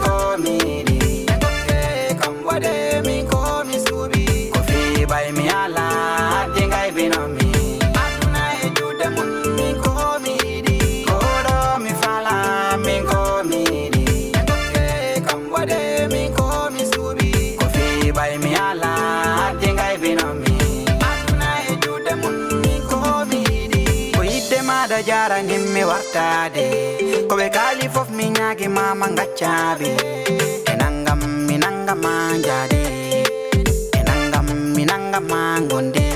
ko miri kam wade min ko mi subi ko fi bay mi ala dingai binomi aduna e jude mun min ko miri ko do mi fala min ko miri kam wade min ko mi subi ko fi bay mi ala dingai binomi aduna e jude mun min ko miri ko yidde mada jara nimmi wartade ko be kali fof mi nyaagi mama ngaccabi enangam minanga manjade enangam minanga mangonde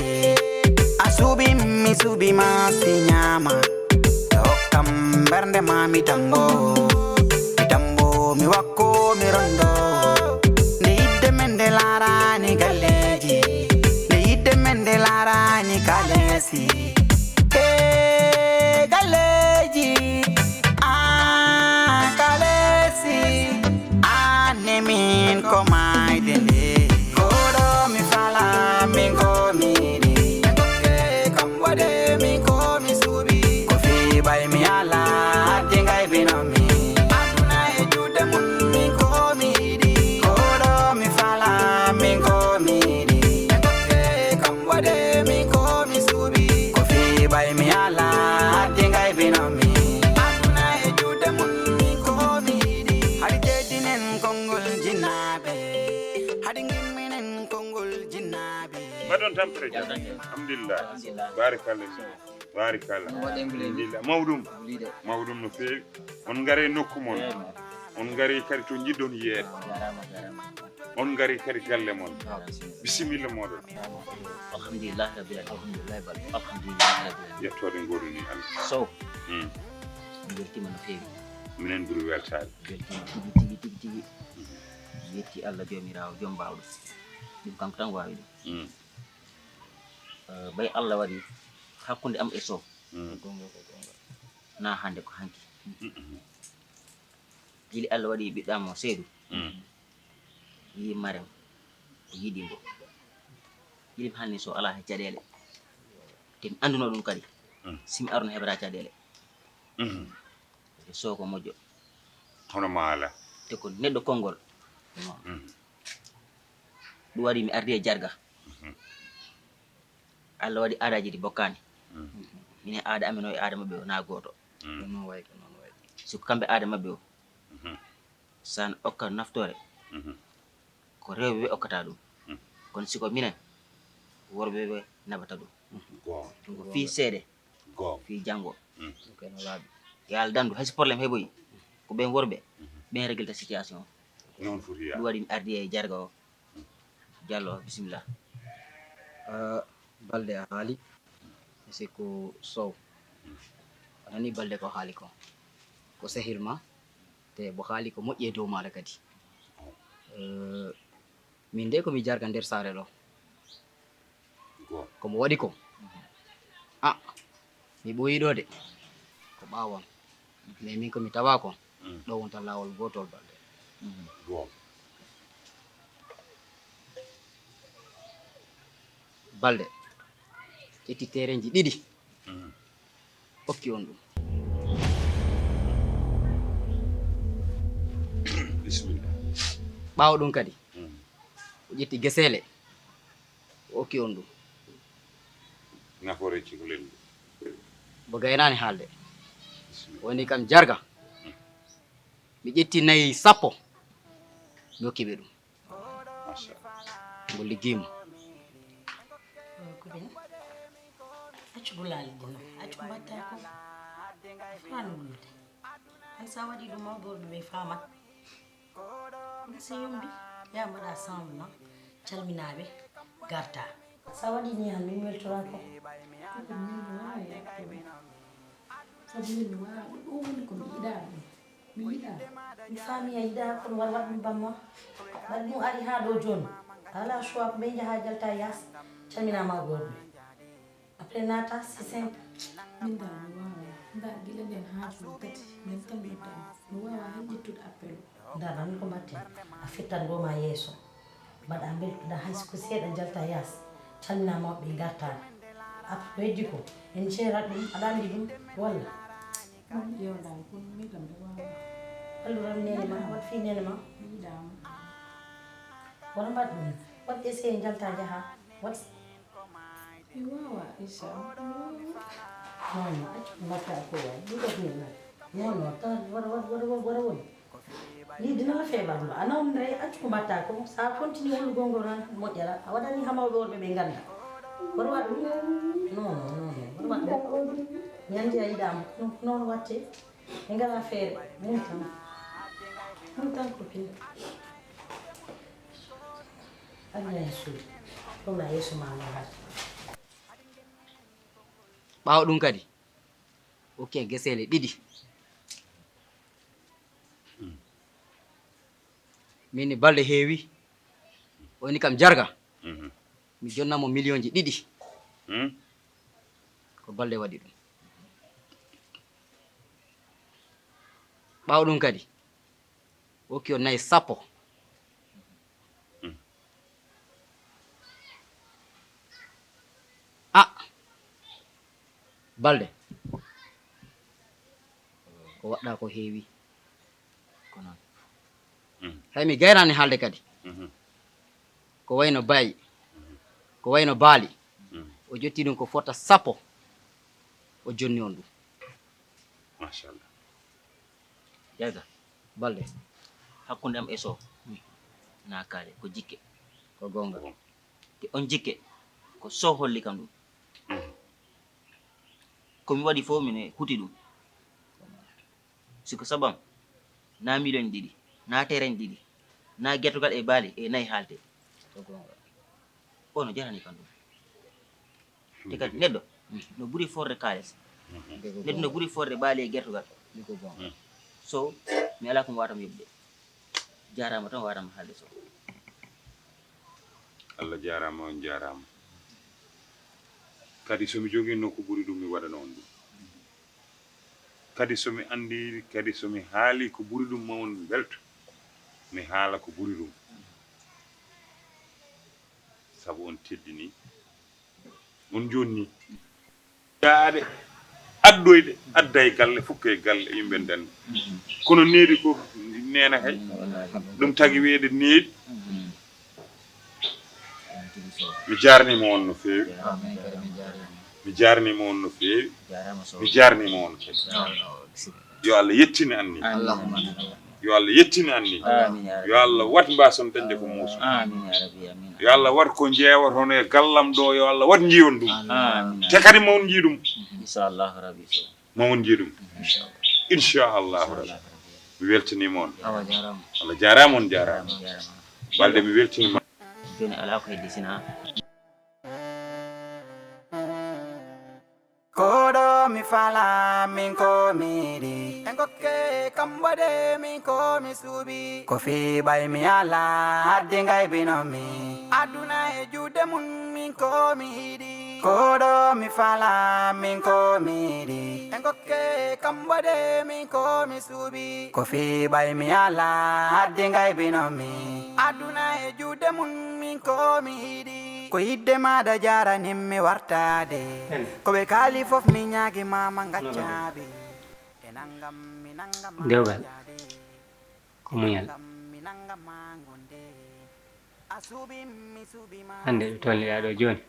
asubi mi subi masti nyama dokam bernde mami tambo mi wakko mi rondo ne yidde mende lara ni galleji ne yidde mende lara ni kalesi galleji min ko mai dende kodo mi fala min ko miri kam wade min ko mi subi ko fi bay mi ala dingai binomi aduna e jude mun min ko miri kodo mi fala min ko miri kam wade min ko mi subi ko fi bay mi ala dingai binomi aduna e jude mun min ko miri hadi jedinen kongol Madon tampere alhamdulillah barakallah alhamdulillah mawdum no feewi on ngare nokku mon on ngari kadi to jiddon yeede on ngari kadi galle mon bismillah modon alhamdulillah rabbil alamin alhamdulillah yettode ngoruni Allah so ngirtima no feewi minen buri weltade tigi yetti Allah jomirawo jom bawdo dum kanko tan wawi dum bay Allah wadi hakkunde am e so na hande ko hanki gili Allah wadi biddamo seedu yi marem yidi mbo gili hanni so ala ha cadele tim anduno dum kadi sim arno hebra cadele so ko mojo hono mala te ko neddo kongol du wadi mi ardi e jarga Allah wadi aadaji di bokkani mine aada amino e aada mabbe na goto non way so kambe aada mabbe o san okka naftore ko rewbe okkata dum kon siko minen worbe be nabata dum go fi sede go fi jango ko no labi yal dandu hay problème heboy ko ben worbe ben régleta situation non furiya du wadi ardi e jarga o jallo bismillah balde a haali c'est ko sow anani balde ko haali ko sehil ma te bo haali ko moƴƴe dow maɗa kadi min de komi jarga nder saare ɗo komo waɗi ko mi ɓoyiɗo de ko ɓawon mais min komi tawa ko ɗo wonta lawol gotol balde balde ƴetti terenji ɗiɗi okki on ɗum bismillah ɓawo ɗum kadi o ƴetti gesele okki on ɗum nafore cikulen bo gaynani haalde woni kam jarga mi ƴetti nayi sappo mi hokkiɓe ɗum mo liggima accu bulali dino accu batta ko fanu wulude an sa wadi dum mawdo be fama se yombi ya mada samna calminabe garta sa wadi ni han min weltora ko sabu ni wa o woni ko mi ida mi fami ya ida ko wala dum bamma bal mu ari ha do jon ala choix be jaha jalta yas calmina ma goddo après nata c'est simple min da wawa nda gila den haaju tati min tan do tan no wawa hanji tud appel nda nan ko matte a fittan do ma yeso bada ambel da haysko ko seda jalta yas calmina ma be garta après weddi ko en cera dum adandi dum walla yo dal ko mi dam do wawa alluram nene ma wat fi nene ma yiɗama wona mbaɗ ɗum wat essayé jalta jaha wat mi wawa Aisha non accu mbatta ko way ɗi def ni nag non non ta wara won lii dina la feebar ma a nawdira accu ko mbatta ko sa continue hollugo ngo tan moƴƴata a waɗani hamawɓe wonɓe ɓe ganda woto waɗ ɗum non woto waɗ ɗum mi andi a yiɗama noon watte ɓe ngala feere mum tan copine aduna hen suuɗi ɗum na yeeso ma no hat ɓaawo ɗum kadi okke gesele ɗiɗi min balɗe heewi woni kam jarga mi jonnamo million ji ɗiɗi ko balɗe waɗi ɗum ɓaawo ɗum kadi okki o nayi sappo balɗe ko waɗɗa ko heewi ko noon hay mi gayrani haalde kadi ko wayno bayi ko wayno baali o jotti ɗum ko fota sappo o jonni on ɗum machallah Jarga balɗe hakkunde am e Sow nakare ko jikke ko gonga te on jikke ko Sow holli kam ɗum komi waɗi fof mine huti ɗum siko sabam na million ɗiɗi na terrain ɗiɗi na guertogal e baali e nayi haalte ko gonga ono jarani kam ɗum te kadi neɗɗo no ɓuuri forde kalis neɗɗo no ɓuuri forde baali e guertogal ni ko gonga Sow mi ala komi watamo yeɓde jarama tan watama haalde Sow Allah jarama on jarama kadi somi joguino ko ɓuri ɗum mi waɗana on ɗum kadi somi andi kadi somi haali ko ɓuri ɗum ma on belto mi haala ko ɓuri ɗum sabu on teddini on jonni yaade addoyde adda e galle fukka e galle yimɓe dande kono needi ko nena kay ɗum tagi weede needi mi jarnima on no feewi mi jarnima on no feewi mi jarnima on kadi yo Allah yettini anni yo Allah yettini anni yo Allah wat mbason dañde ko muuso yo Allah wat ko jeewat hono e gallam ɗo yo Allah wat jiiwon ɗum te kadi mawon jii ɗum inchallahu rabbi Sow mawon jii ɗum inchallahu rabbi mi weltanima on awa jarama Allah jarama on jarama jarama balde mi weltanima joni ala ko heddi sina kodo mi fala min ko miri engoke kambade min ko mi subi ko fi bay mi ala hadde ngay binomi aduna e jude mun min ko mi hidi kodo mi fala min ko miri engoke kambade min ko mi subi ko fi bay mi ala hadde ngay binomi aduna e jude mun min ko mi hidi ko yidde maɗa jaranimmi wartade ko ɓe kaali fof mi ñaagi mama gaccaɓe e nangam mi nangam dewgal ko muñal hande ɗo tolniɗa ɗo joni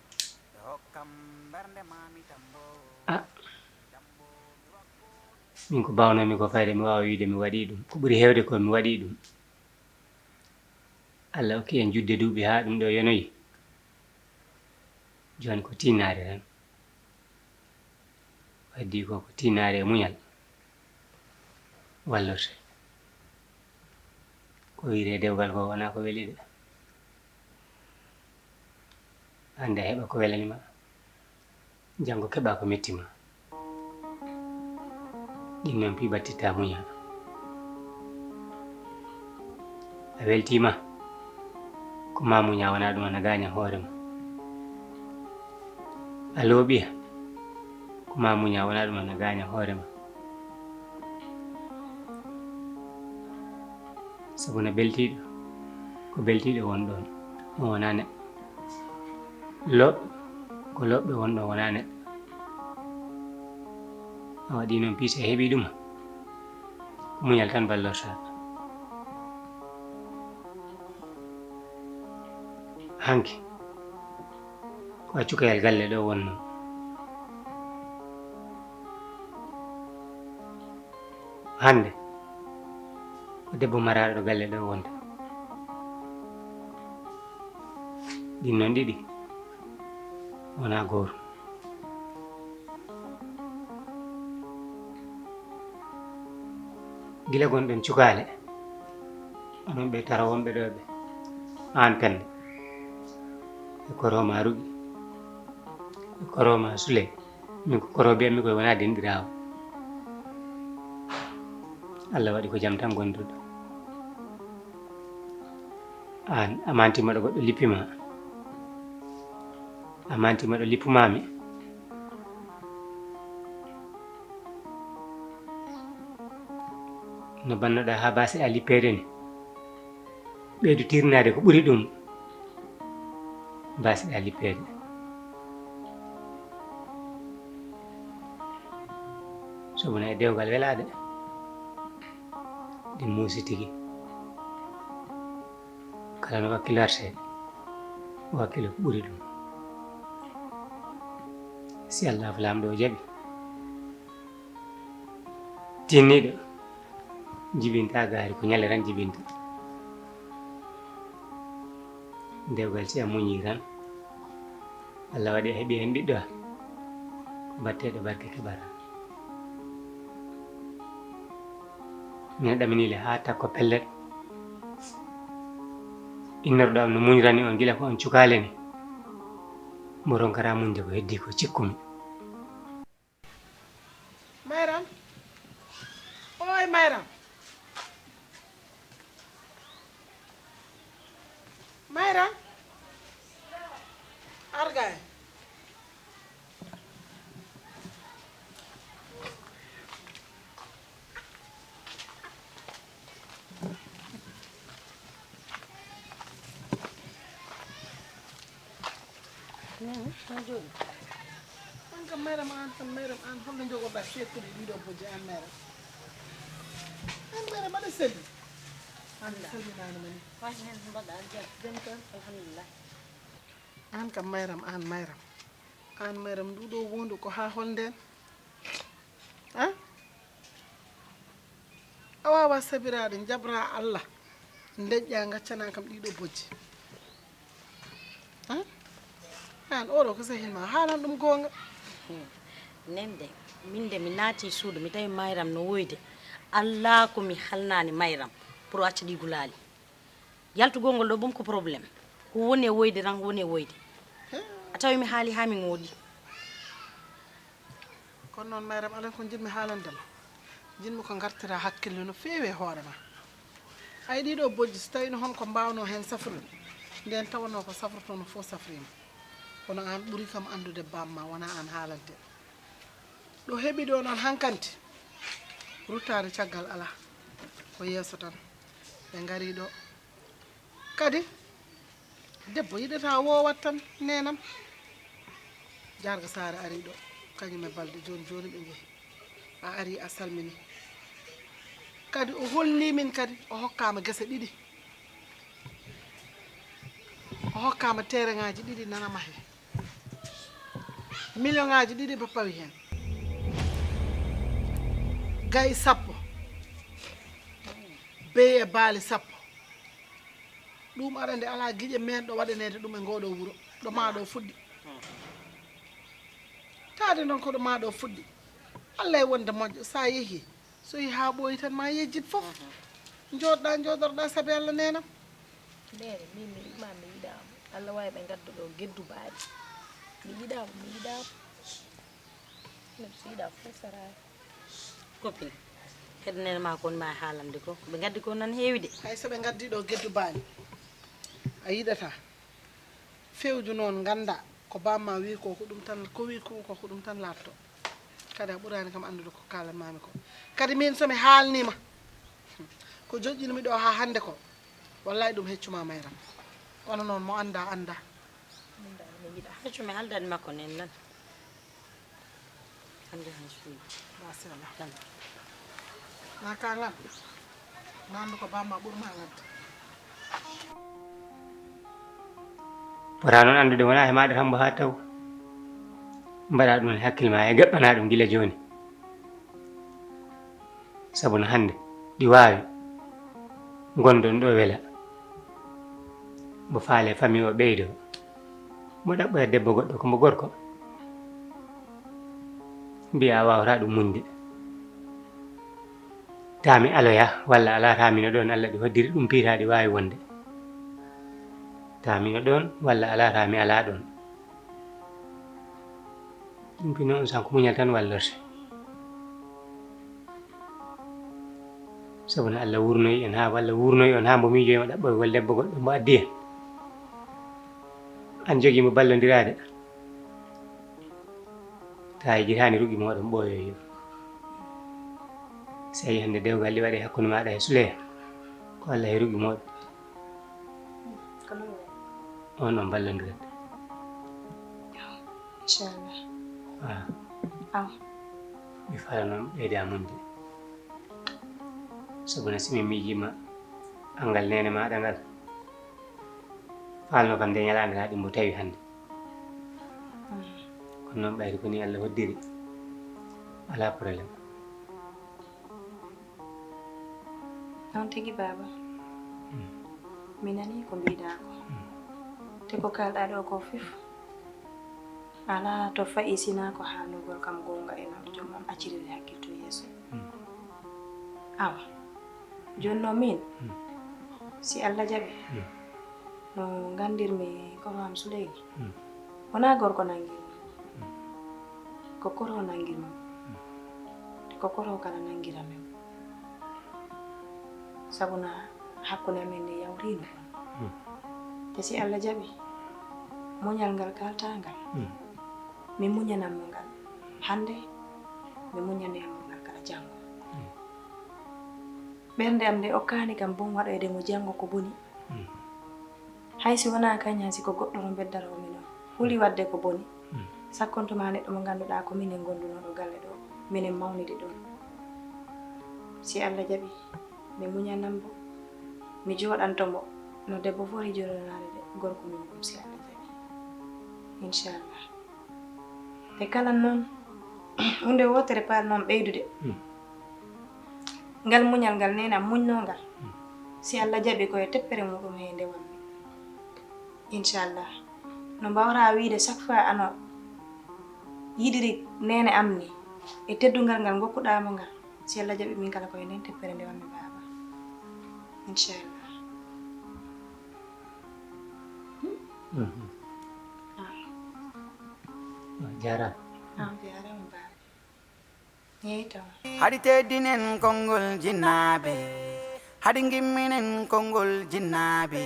min ko bawnomi ko fayde mi wawa wiide mi waɗi ɗum ko ɓuuri hewde ko mi waɗi ɗum Allah okki en judde duuɓi ha ɗum ɗo yonoyi joni ko tinare tan waddi ko tinare e muñal wallorte ko wiire dewgal ko wona ko weeli de hande a heɓa ko welanima janggo keɓa ko mettima ɗin noon pi battitta muñal a weltima ko ma muña wona ɗum ana gaña hoorema a looɓiya ko ma muña wona ɗum ana gaña hoorema sabu no beltiɗo ko beltiɗo won ɗon ɗum wona neɗɗo loɓɓe ko loɓɓe won ɗon wona neɗɗo a waɗi noon piis a heeɓi ɗum ko muñal tan ballorta hanki ko accukayal galle ɗo wonno hande ko debbo maraɗo ɗo galle ɗo wonta ɗin noon ɗiɗi wona goto gila gonɗen cukale onon ɓe tara wonɓe ɗo ɓe an pende e koroma rugi e koroma sule min ko koro mbiyatmi koye wona denɗirawo Allah waɗi ko jaam tan gonduɗo an amantima ɗo goɗɗo lippima amantima ɗo lippumami no bannoɗa ha base a lippede ni ɓeydu tirnade ko ɓuri ɗum basiɗa lippede sobona e dewgal welade ɗi muusi tigi kala no wakkilo arteɗe o wakkilo ko ɓuri ɗum si Allah lamɗo o jaaɓi tinniɗo jibinta gaari ko ñalle tan jibinta dewgal si a muñi tan Allah waɗi a heeɓi hen ɓiɗɗo a batteɗo barke keɓara min ɗaminile ha takko pellet innorɗo am no muñirani on gila ko on cukale ni mo ronkata muñde ko heddi ko cikkumi Mayram oy Mayram Mayram argay Mayram an holno jogoɗa fettude ɗiɗo boje an Mayram aɗa selli salminani mani an kam Mayram nduɗo wondu ko ha holnden a wawa sabirade jabra Allah deƴƴa gaccana kam ɗiɗo bojji an oɗo ko sehilma haalan ɗum gonga nende min de mi naati suudu mi tawi Mayram no woyde Allah ko mi halnani Mayram pour acca ɗi gulali yaltugol ngol ɗo ɓum ko probléme ko woni e woyde tan woni e woyde a tawi mi haali ha mi ngoodi kono noon Mayram alan ko jinmi haalandema jinmi ko gartira hakkille no feewi e hoorema ay ɗiɗo bojji so tawi no hon ko mbawno hen safrude nden tawano ko safroto no fof safrima kono an ɓuuri kam andude bamma wona an haalante ɗo heeɓi ɗo noon hankanti ruttade caggal ala ko yeeso tan ɓe gari ɗo kadi debbo yiɗata wowat tan nenam jarga saare ari ɗo kañum e balde joni ɓe jeehi a ari a salmini kadi o hollimin kadi o hokkama gese ɗiɗi o hokkama terrain ngaji ɗiɗi nanama he million ngaji ɗiɗi ba pawi hen gayi 10 beye baali 10 ɗum aɗa nde ala guiƴe men ɗo waɗanede ɗum e ngoɗo wuuro ɗo maɗo fuɗɗi taade noon koɗo maɗo fuɗɗi Allah e wonde moƴƴo sa yeehi so yeehi ha ɓooyi tan ma yejjit foof joɗɗa jodorɗa saabi Allah nenam Ndere min mi yiɗama Allah wawi ɓe gadda ɗo geddu baaɗi mi yiɗama neɗɗo so yiɗa fof sarani copine heɗanene ma kon ma haalande ko ɓe gaddi ko nan heewi de hay so ɓe gaddi ɗo geddu baani a yiɗata fewju noon ganda ko bamma wi ko ɗum tan ko wi ko ɗum tan latto kadi a ɓurani kam andude ko kalanmami ko kadi min somi haalnima ko joƴƴinmi ɗo ha hande ko wallahi ɗum heccuma Mayram kono noon mo anda anda min dal mi yiɗa haccumi haldani makko nen nan hande han suuɗi machallah tan na ka ngan nandu ko bamma ɓurma gadde pora noon andude wona e maɗa tan mbo ha taw mbaɗa ɗum hakkille ma e gaɓɓana ɗum gila joni sabu no hande ɗi wawi gondon ɗo wela mbo faale famille o ɓeydo mbo ɗaɓɓoya debbo goɗɗo ko mbo gorko mbiya wawata ɗum munde tami aloya walla ala tamino ɗon Allah ɗi hoddiri ɗum piita ɗi wawi wonde tamino ɗon walla ala tami ala ɗon ɗum pi noon sanko muñal tan wallorte sabu no Allah wurnoyi en ha walla wurnoyi on ha mbo miijoyimo ɗaɓɓoygol debbo goɗɗo mbo addi hen an joguimo ballodirade ta jitani rugi moɗon ɓooyoyo so yi hande dewgal ɗi waɗi hakkude maɗa e Souleye ko Allah e rugi moɗon on on ballodirade inchallah mi fala noon ɓeyda munde sabu no simi miijima angal nene maɗa ngal falno kam nde ñalande ha ɗimbo tawi hande kono noon ɓayde koni Allah hoddiri ala probléme non tigi baba mi nani ko mbiɗa ko te ko kalɗa ɗo ko fof ala to fayi sina ko haalugol kam gonga e noon jom am acciriri hakkil to yeeso awa jonno min si Allah jaɓi no gandirmi koro am Souleye wona gorko nangirmi ko koro nangirmi ko koro kala nangirami sabuna hakkude men nde yawrino on te si Allah jaɓi muñal ngal kaltangal mi muñanammo ngal hande mi muñanemo ngal kala janggo ɓernde am nde okkani kam bon waɗoyde mo janggo ko boni haysi wona kaña si ko goɗɗo no beddarowo min o huli wadde ko boni sakkontoma neɗɗo mo ganduɗa ko minen gondunoɗo galle ɗo minen mawnidi ɗon si Allah jaɓi mi muñanambo mi joɗantomo no debbo foti joɗanade de gorko min ɗum si Allah jaɓi inchallah te kala noon hunde wotere paal noon ɓeydude ngal muñal ngal nena muñnongal si Allah jaɓi koye teppere muɗum he nde wanmi inchallah no mbawra wiide chaque fois ano yiɗiri nene am ni e teddugal ngal gokkuɗamo ngal si Allah jaɓi min kala koye nden teppere nde wanmi baba inchallah jarama jarama baba yeyi taw Hadi teddinen kongol jinnaɓe hadi gimminen kongol jinnaɓe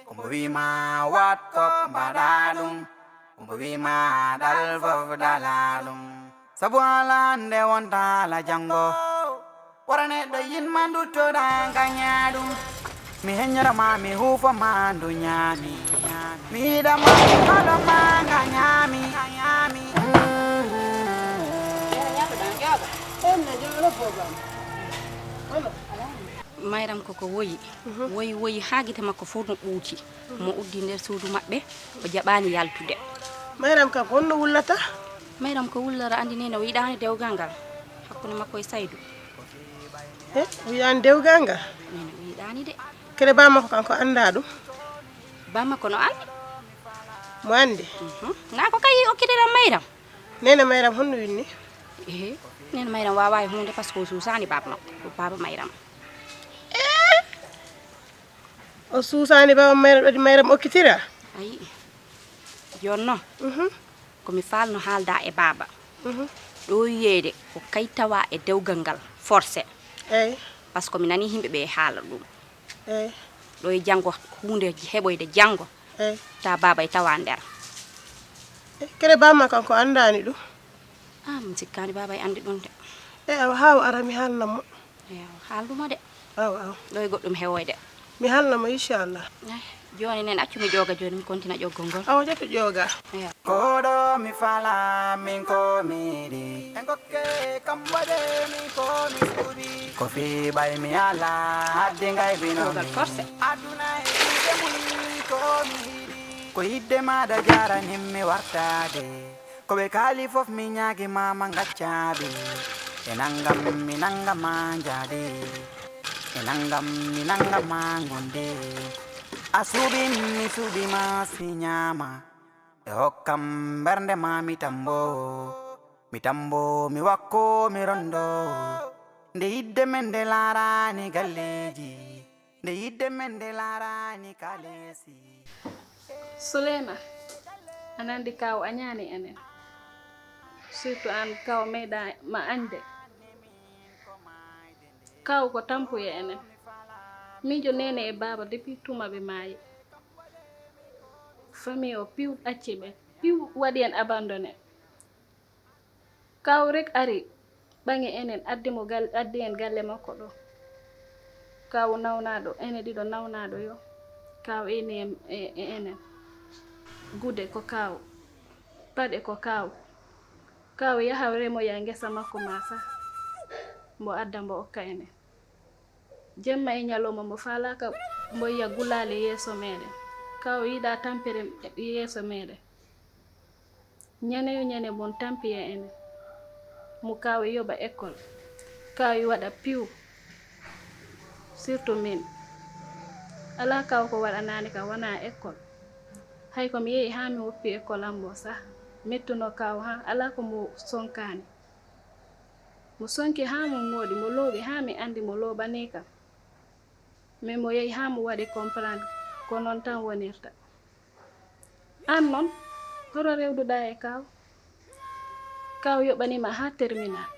kombo wima wat fop mbaɗa ɗum kombo wima ɗal fof dala ɗum sabu ala nde wonta ala janggo wara neɗɗo yinma duttoɗa gaña ɗum mi heññorama mi hufoma ndu ñaami mi yiɗama mi haɗoma gañami mayram koko woyi woyi ha guite makko fof no ɓuuti mo uddi nder suudu maɓɓe o jaɓani yaltude mayram kam honno wullata mayram ko wullara andi nene o yiɗani dewgal ngal hakkude makko e Saydou o yiyani dewgal ngal nene o yiɗani de kede bammakko kanko anda ɗum bammakko no andi mo andi na ko kay okkitiran mayram nene mayram honno winni nene mayram wawa e hunde par ce que o susani baba makko ko baba mayram o suusani baba mayram ɗoɗi mayram okkitira ayi jonno komi falno haalda e baba ɗo yeyde ko kay tawa e dewgal ngal forcé eyyi par ce que mi nani himɓe ɓe haala ɗum eyyi ɗo e janggo hunde heɓoyde janggo eyyi ta baba e tawa nder kede bamma kanko andani ɗum mi sikkani baba e andi ɗum de awa haw ara mi haalnamo haalduma de aw ɗo e goɗɗum hewoyde mi haalnamo inchallah joni nen accu mi ƴoga joni mi continue ƴoggol ngol awa jatto ƴoga koɗo mi fala min ko miɗi en gokke kam waɗe min ko mi suuɓi ko fi ɓay mi ala hadde ngay binomi forcé aduna e juuɗe mum ko mi hiiɗi ko yidde maɗa jaraninmi wartade ko ɓe kaali fof mi ñaagi mama gaccaɓe e nangam mi nangama jaade e nangam mi nangama gonde a suuɓi mi suuɓima si ñaama e hokkam bernde ma mi tambo mi wakko mi rondo nde yidde men nde laarani galleji nde yidde men nde laarani kalesi Sulema anandi kaw a ñaani enen surtout an kaw meeɗa ma ande kaw ko tampuye enen miijo nene e baba depuis tuma ɓe maayi famille o piw acci ɓe piw waɗi en abandonné kaw rek ari ɓangi enen addi en galle makko ɗo kaw nawnaɗo ene ɗiɗo nawnaɗo yo kaw eni e enen gude ko kaw paɗe ko kaw yaha remoya ngesa makko ma sa mbo adda mbo okka enen jemma e ñalowma mbo falaka mbo yiya gulale yeeso meɗen kaw yiɗa tampere yeeso meɗen ñaneyo ñane mon tampi e enen mo kaw yoɓa école kaw waɗa piw surtout min ala kaw ko waɗanani ka wona école hay komi yehi ha mi woppi école ammo sa mettuno kaw ha ala ko mo sonkani mo sonki ha mo moɗi mo looɓi ha mi andi mo looɓani kam mais mo yehi ha mo waɗi comprendre ko noon tan wonirta an noon horo rewduɗa e kaw yoɓanima ha terminal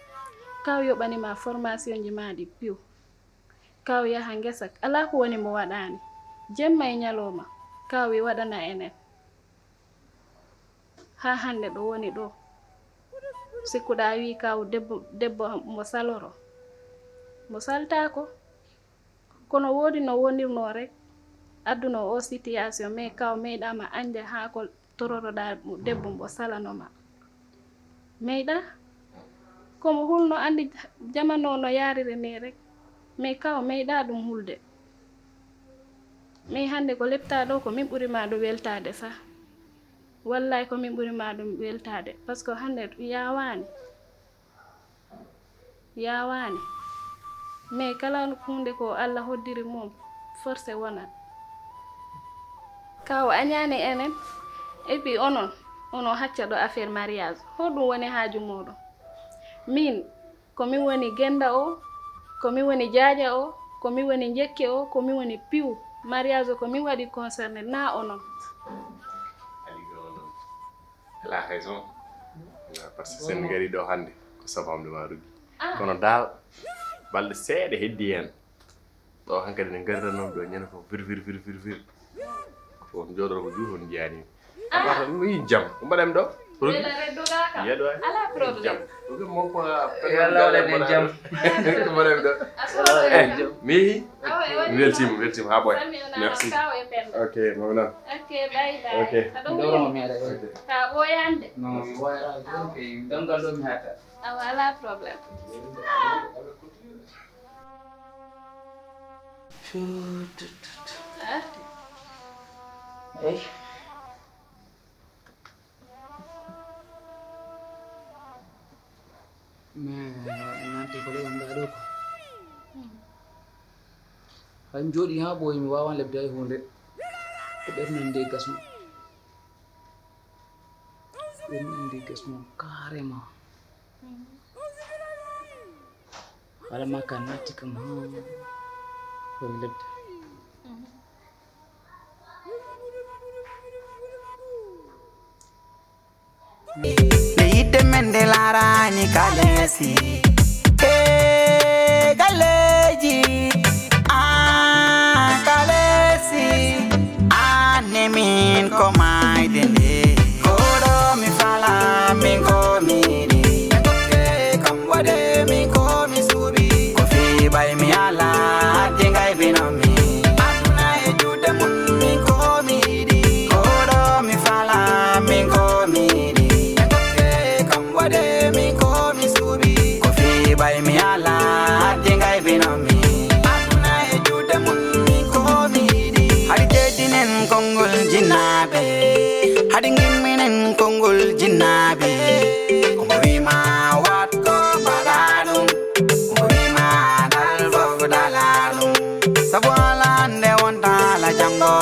kaw yoɓanima formation ji maɗi piw kaw yaha ngesa ala ko woni mo waɗani jemma e ñalowma kaw wi waɗana enen ha hande ɗo woni ɗo sikkuɗa wi kaw debbo mo saloro mo saltako kono wodi no wonirno rek adduno o situation mais kaw meeɗama ande ha ko tororoɗa debbo mo salanoma meeɗa komo hulno andi jamano no yariri ni rek mais kaw meeɗa ɗum hulde mais hande ko lepta ɗo ko min ɓurima ɗum weltade sa wallay ko min ɓurima ɗum weltade par ce que hande yawani mais kala hunde ko Allah hoddiri mum forcé wonat kaw a ñaani enen et puis onon hacca ɗo affaire mariage hoɗum woni haaju muɗum min komi woni genda o komi woni jaaja o komi woni jekke o komi woni piw mariage o komi waɗi concerné na onon elle a raison parce que sen gari ɗo hande ko sabamde ma ruggi kono dal balɗe seeɗa heddi hen ɗo hankadi ne gardanom ɗo ñande fof vir ko jooɗoto ko juuton jiyanimi aɓata mi yi jam ko mbaɗami ɗo yeɗo ala problème ɗum mon ko lawɗen jam ko mbaɗami ɗo mi yeehi mi weltima ha ɓoya merci ok mami noon ok bye ok ɗowromo meeɗa ka ɓoyande non ɓoyata dongal ɗo mi hatta awa ala problème eyi mais nanti ko ley wonɗa ɗo ko hay mi jooɗi ha ɓooyi mi wawan lebde hay hunde ko ɓernande gasmo ɓernande gasmo carrément hala makka natti kam ha komi lebde nde yidde men nde laarani kalesi e galleji kalesi anne min ko mayde nde koɗo mi fala min ko miɗi e kam waɗe min ko mi suuɓi ko fiɓay mi ala hadde gaybinomi aduna e juuɗe mum min ko miɗi koɗo mi fala min ko miɗi waɗe min ko mi suuɓi ko fiɓay mi ala hadde gaybinomi aduna e juuɗe mum min ko mi yiɗi hay jeddinen konngol jinnaɓe annabi omo wima wat ko mbaɗa ɗum omo wima dal fof dala ɗum sabu ala nde wonta ala jango